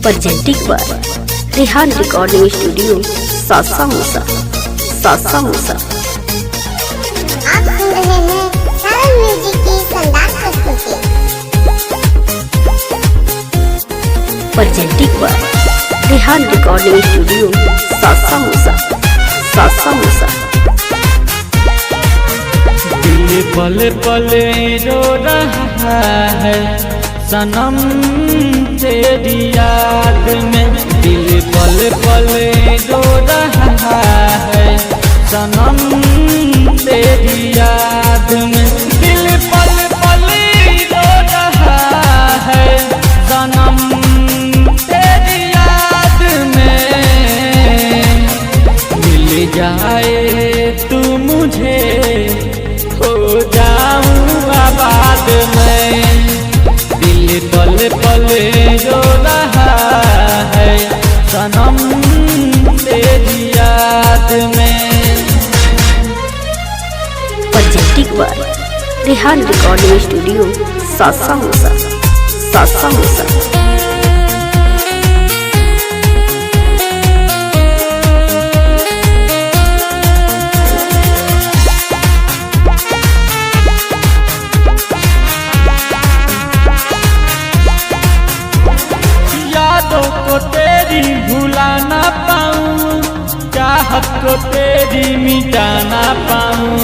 presented by Rehan Recording Studio, सासा मूसा। आप सुन रहे हैं सरल म्यूजिक की शानदार प्रस्तुति। presented by Rehan Recording Studio, सासा मूसा। दिल पल पल रो रहा है सनम तेरी याद में। दिल पल पल रो रहा है सनम तेरी याद में। दिल पल पल रो रहा है सनम तेरी याद में। मिल जाए तू मुझे हो जाऊं आबाद में। दिल पल पल रो रहा है सनम तेरी याद में। presented by Rehan Recording Studio, सासा मूसा। यादों को तेरी भुला ना पाऊं, चाहत को तेरी मिटा ना पाऊं।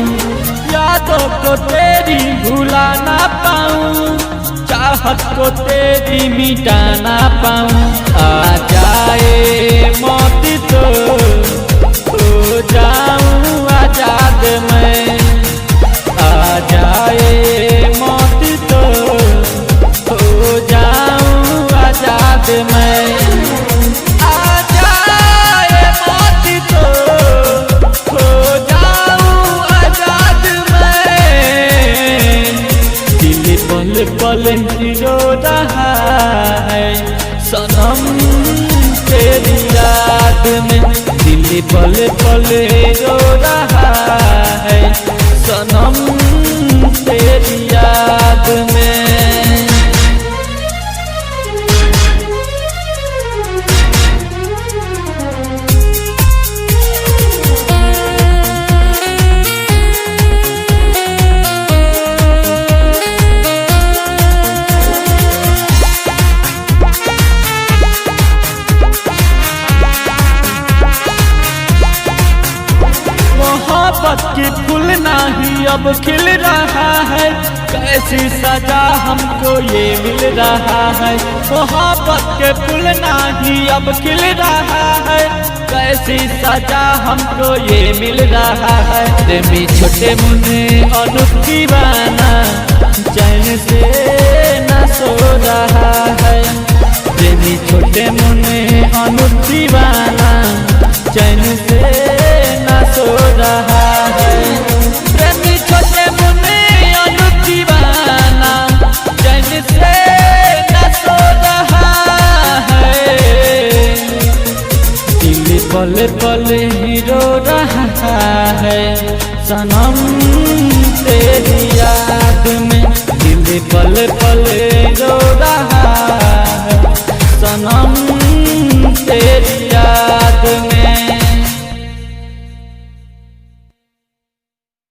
यादों को तेरी भुला ना पाऊं, चाहत को तेरी मिटा ना पाऊं। आ जाए मौत तो हो जाऊं आजाद मैं। आ जाए मौत तो हो जाऊं आजाद मैं। आ जाए मौत तो हो जाऊं आजाद मैं। दिल पल पल रो रहा है सनम तेरी याद में। दिल पल पल रो रहा है सनम तेरी याद में। मोहब्बत की फूल नहीं अब खिल रहा है, कैसी सजा हमको ये मिल रहा है। मोहब्बत के फूल नहीं अब खिल रहा है, कैसी सजा हमको ये मिल रहा है। प्रेमी छोटे मुन्ने अनुप दीवाना चैन से न सो रहा है। प्रेमी छोटे मुन्ने अनुप दीवाना चैन से न सो रहा है। प्रेमी छोटे मुन्ने अनुप दीवाना चैन से न सो रहा है। दिल पल पल रो रहा है सनम तेरी याद में। दिल पल पल